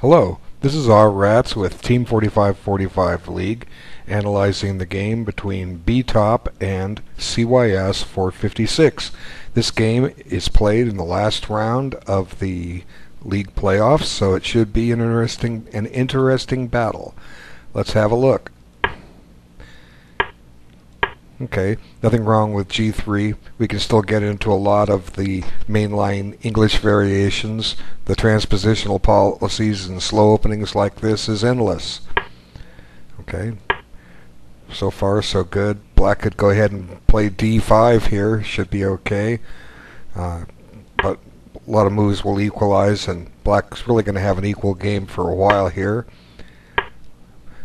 Hello, this is R Rats with Team 4545 League, analyzing the game between B-Top and CYS 456. This game is played in the last round of the league playoffs, so it should be an interesting battle. Let's have a look. Okay, nothing wrong with G3. We can still get into a lot of the mainline English variations. The transpositional policies and slow openings like this is endless. Okay, so far so good. Black could go ahead and play D5 here. Should be okay. But a lot of moves will equalize, and Black's really going to have an equal game for a while here.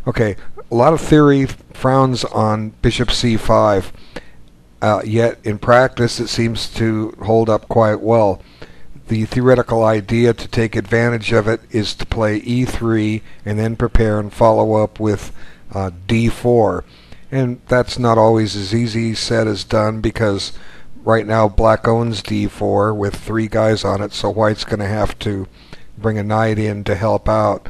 Okay, a lot of theory frowns on bishop c5, yet in practice it seems to hold up quite well. The theoretical idea to take advantage of it is to play e3 and then prepare and follow up with d4. And that's not always as easy said as done, because right now Black owns d4 with 3 guys on it, so White's going to have to bring a knight in to help out.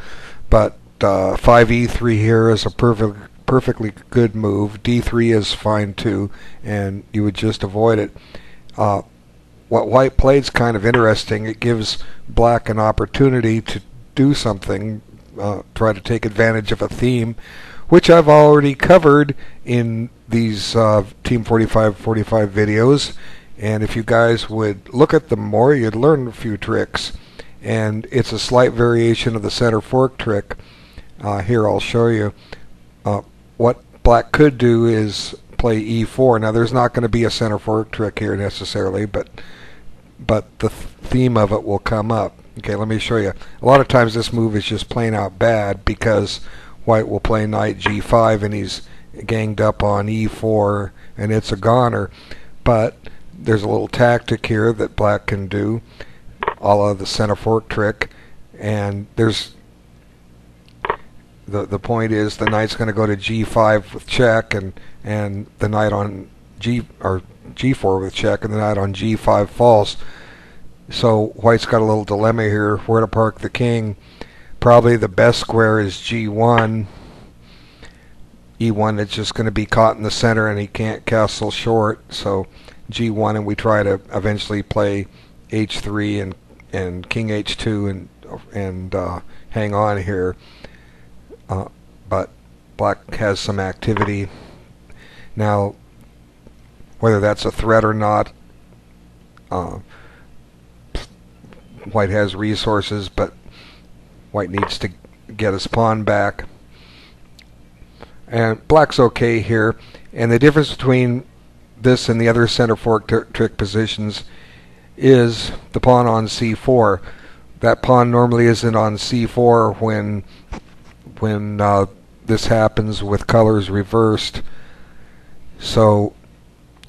But 5e3 here is a perfectly good move. d3 is fine too, and you would just avoid it. What White played is kind of interesting. It gives Black an opportunity to do something, try to take advantage of a theme, which I've already covered in these Team 4545 videos, and if you guys would look at them more, you'd learn a few tricks. And it's a slight variation of the center fork trick. Here I'll show you. What Black could do is play e4. Now there's not going to be a center fork trick here necessarily, but the theme of it will come up. Okay, let me show you. A lot of times this move is just plain out bad, because White will play knight g5 and he's ganged up on e4 and it's a goner. But there's a little tactic here that Black can do, a la the center fork trick, and there's the point is the knight's going to go to g5 with check, and the knight on g4 with check, and the knight on g5 falls. So White's got a little dilemma here, where to park the king. Probably the best square is g1. e1, it's just going to be caught in the center and he can't castle short, so g1, and we try to eventually play h3 and king h2 and hang on here. But Black has some activity. Now, whether that's a threat or not, White has resources, but White needs to get his pawn back. And Black's okay here. And the difference between this and the other center fork trick positions is the pawn on c4. That pawn normally isn't on c4 when this happens with colors reversed. So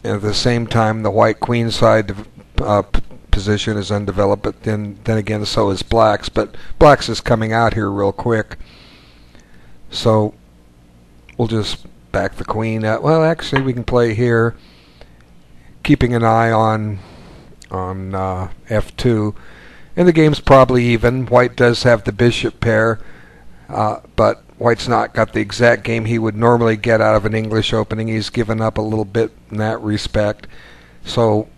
at the same time, the white queen side position is undeveloped, but then again so is Black's. But Black's is coming out here real quick, so we'll just back the queen up. Well, actually we can play here, keeping an eye on f2, and the game's probably even. White does have the bishop pair, but White's not got the exact game he would normally get out of an English opening. He's given up a little bit in that respect. So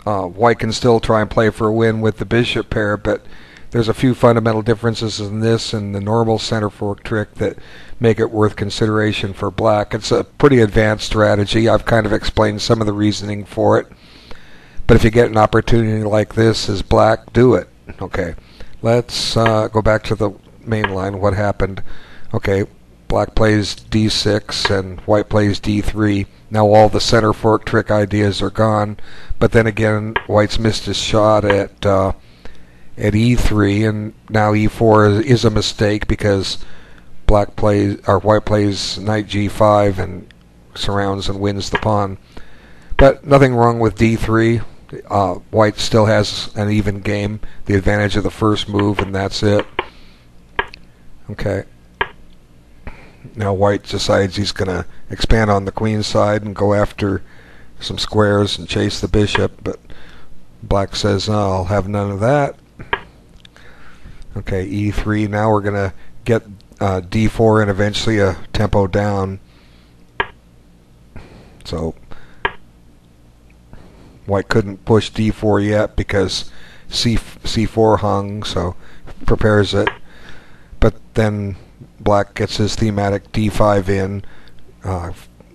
White can still try and play for a win with the bishop pair, but there's a few fundamental differences in this and the normal center fork trick that make it worth consideration for Black. It's a pretty advanced strategy. I've kind of explained some of the reasoning for it. But if you get an opportunity like this as Black, do it. Okay, let's go back to the main line. What happened? Okay, Black plays d6 and White plays d3. Now all the center fork trick ideas are gone, but then again White's missed his shot at e3, and now e4 is a mistake, because White plays knight g5 and surrounds and wins the pawn. But nothing wrong with d3. White still has an even game, the advantage of the first move, and that's it. Okay. Now White decides he's going to expand on the queen side and go after some squares and chase the bishop, but Black says, no, I'll have none of that. Okay, E3. Now we're going to get D4 and eventually a tempo down. So white couldn't push D4 yet because C4 hung, so prepares it. But then black gets his thematic D5 in.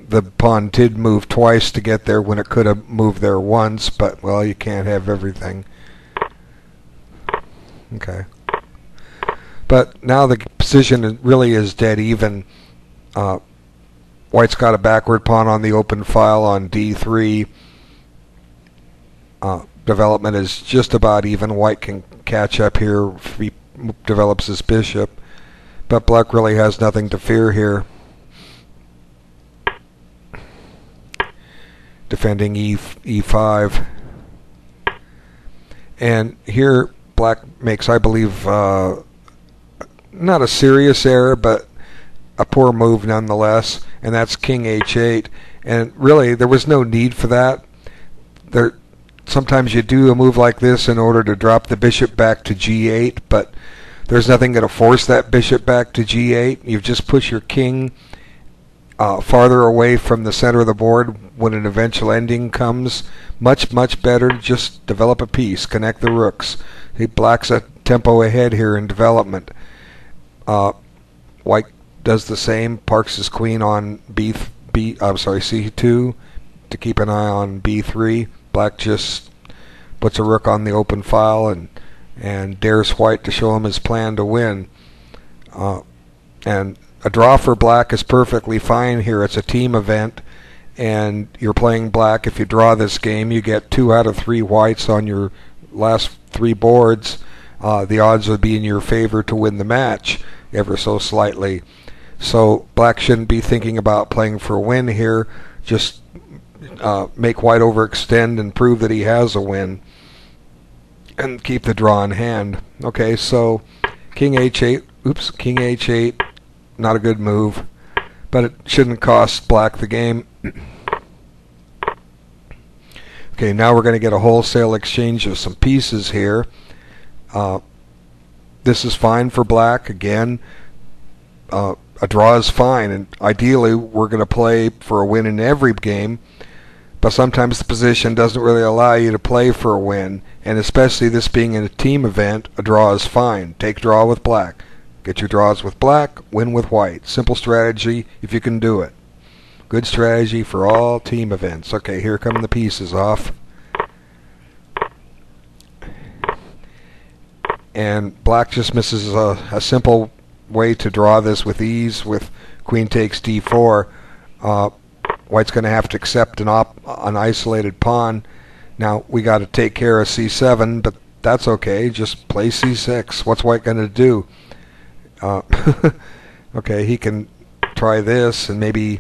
The pawn did move twice to get there when it could have moved there once, but, well, you can't have everything. Okay. But now the position really is dead even. White's got a backward pawn on the open file on D3. Development is just about even. White can catch up here if he develops his bishop. But black really has nothing to fear here. Defending E5. And here black makes, I believe, not a serious error, but a poor move nonetheless, and that's King H8. And really, there was no need for that. Sometimes you do a move like this in order to drop the bishop back to G8, but there's nothing going to force that bishop back to G8. You've just pushed your king farther away from the center of the board when an eventual ending comes. Much better to just develop a piece, connect the rooks. Black's a tempo ahead here in development. White does the same, parks his queen on C2 to keep an eye on B3. Black just puts a rook on the open file and dares white to show him his plan to win. And a draw for black is perfectly fine here. It's a team event, and you're playing black. If you draw this game, you get 2 out of 3 whites on your last 3 boards. The odds would be in your favor to win the match ever so slightly. So black shouldn't be thinking about playing for a win here. Just make white overextend and prove that he has a win and keep the draw in hand. Okay, so King H8. Oops, King H8. Not a good move, but it shouldn't cost black the game. Okay, now we're going to get a wholesale exchange of some pieces here. This is fine for black. Again, a draw is fine, and ideally we're going to play for a win in every game, but sometimes the position doesn't really allow you to play for a win, and especially this being in a team event, a draw is fine. Take draw with black. Get your draws with black, win with white. Simple strategy if you can do it. Good strategy for all team events. Okay, here come the pieces off. And black just misses a simple way to draw this with ease with queen takes D4. White's going to have to accept an isolated pawn. Now we got to take care of C7, but that's okay. Just play C6. What's white going to do? Okay, he can try this and maybe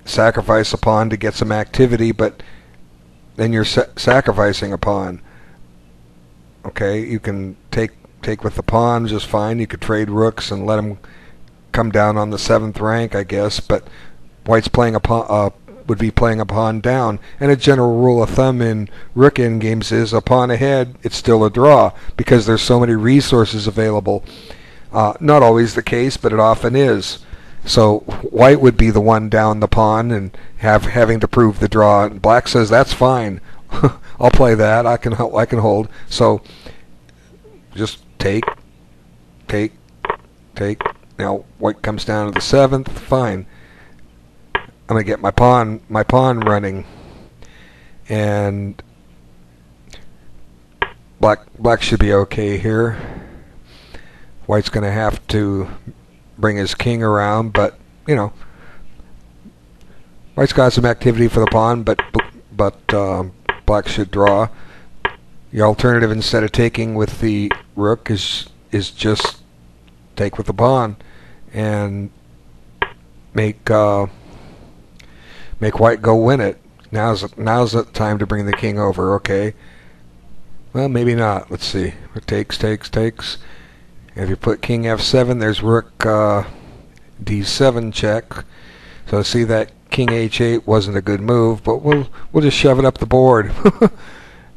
sacrifice a pawn to get some activity, but then you're sacrificing a pawn. Okay, you can take with the pawn just fine. You could trade rooks and let him come down on the 7th rank, I guess, but white's playing a pawn, would be playing a pawn down. And a general rule of thumb in rook endgames is a pawn ahead, it's still a draw because there's so many resources available. Not always the case, but it often is. So white would be the one down the pawn and having to prove the draw. And black says that's fine. I'll play that. I can hold. So just take. Now white comes down to the 7th. Fine. I'm gonna get my pawn running, and black should be okay here. White's going to have to bring his king around, but you know, white's got some activity for the pawn, but black should draw. The alternative, instead of taking with the rook, is just take with the pawn and make white go win it. Now's the time to bring the king over. Okay. Well, maybe not. Let's see. It takes. If you put king f7, there's rook d7 check. So see, that king h8 wasn't a good move, but we'll just shove it up the board.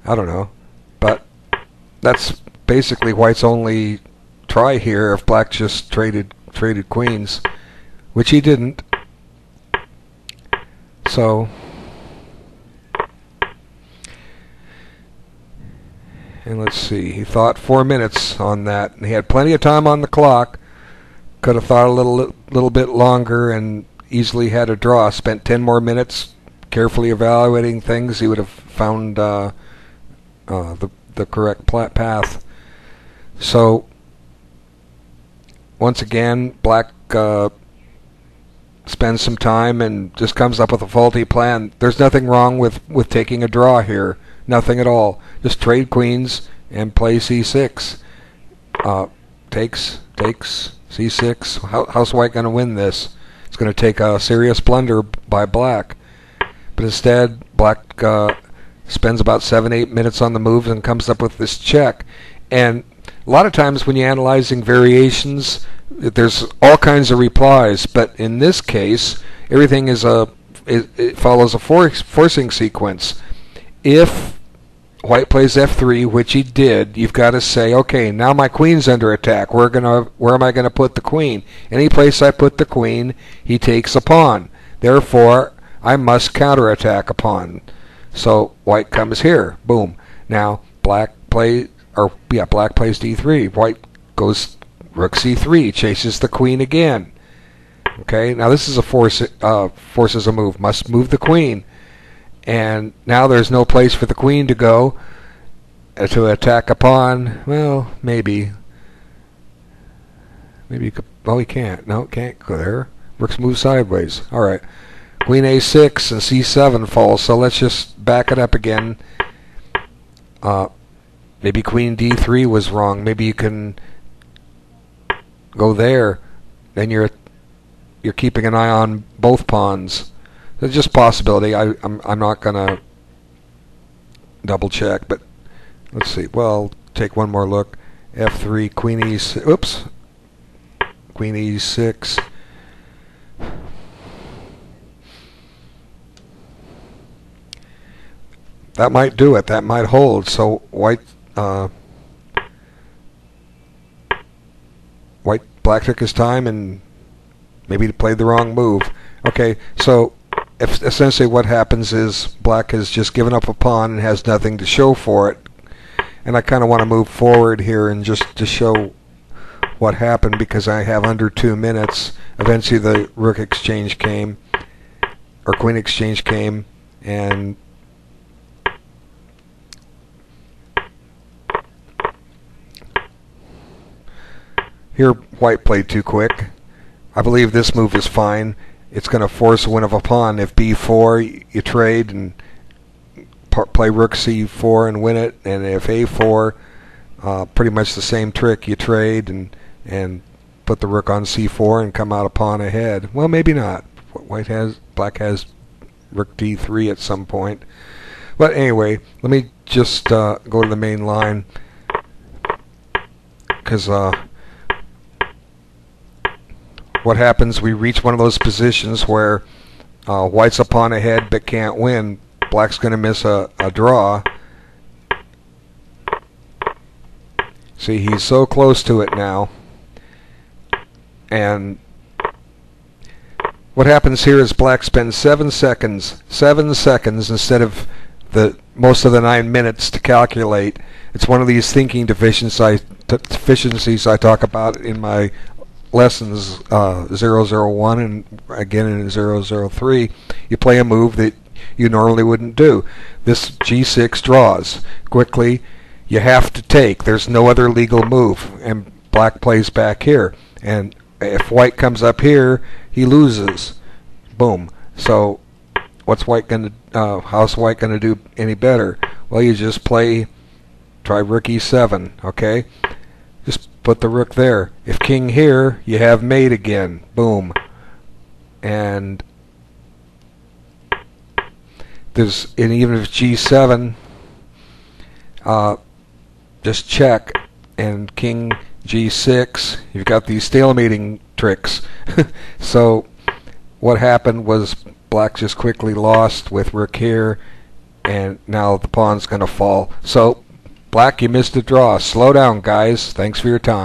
I don't know, but that's basically white's only try here if black just traded queens, which he didn't. So, and let's see, he thought 4 minutes on that, and he had plenty of time on the clock. Could have thought a little bit longer and easily had a draw. Spent 10 more minutes carefully evaluating things. He would have found the correct path. So once again, black spends some time and just comes up with a faulty plan. There's nothing wrong with taking a draw here. Nothing at all. Just trade queens and play c6. Takes c6. How's white going to win this? It's going to take a serious blunder by black. But instead, black spends about 7-8 minutes on the move and comes up with this check. And a lot of times when you're analyzing variations, there's all kinds of replies. But in this case, everything is it follows a forcing sequence. If white plays f3, which he did, you've got to say, okay, now my queen's under attack. Where am I going to put the queen? Any place I put the queen, he takes a pawn. Therefore, I must counterattack a pawn. So white comes here. Boom. Now black plays d3. White goes rook c3, chases the queen again. Okay. Now this is forces a move. Must move the queen. And now there's no place for the queen to go to attack a pawn. Well, maybe you could. Oh, he can't. No, can't go there. Rook's move sideways. All right. Queen a6 and c7 falls. So let's just back it up again. Maybe queen d3 was wrong. Maybe you can go there. Then you're keeping an eye on both pawns. It's just a possibility. I'm not gonna double check, but let's see. Well, take one more look. f3, queen e6. Oops. Queen e6. That might do it. That might hold. So black took his time and maybe played the wrong move. Okay, so essentially what happens is black has just given up a pawn and has nothing to show for it. And I kind of want to move forward here and just to show what happened, because I have under 2 minutes. Eventually the rook exchange came, or queen exchange came, and here white played too quick. I believe this move is fine. It's going to force a win of a pawn. If b4, you trade and play rook c4 and win it. And if a4, pretty much the same trick. You trade and put the rook on c4 and come out a pawn ahead. Well, maybe not. Black has rook d3 at some point. But anyway, let me just go to the main line, because what happens, we reach one of those positions where white's a pawn ahead but can't win. Black's going to miss a draw. See, he's so close to it now. And what happens here is black spends 7 seconds instead of most of the 9 minutes to calculate. It's one of these thinking deficiencies I talk about in my lessons 001 and again in 003. You play a move that you normally wouldn't do. This g6 draws quickly. You have to take. There's no other legal move, and black plays back here. And if white comes up here, he loses. Boom. So how's white going to do any better? Well, you just try rook e7. Okay. Just put the rook there. If king here, you have mate again. Boom. And even if g7, just check, and king g6, you've got these stalemating tricks. So what happened was black just quickly lost with rook here, and now the pawn's going to fall. So black, you missed a draw. Slow down, guys. Thanks for your time.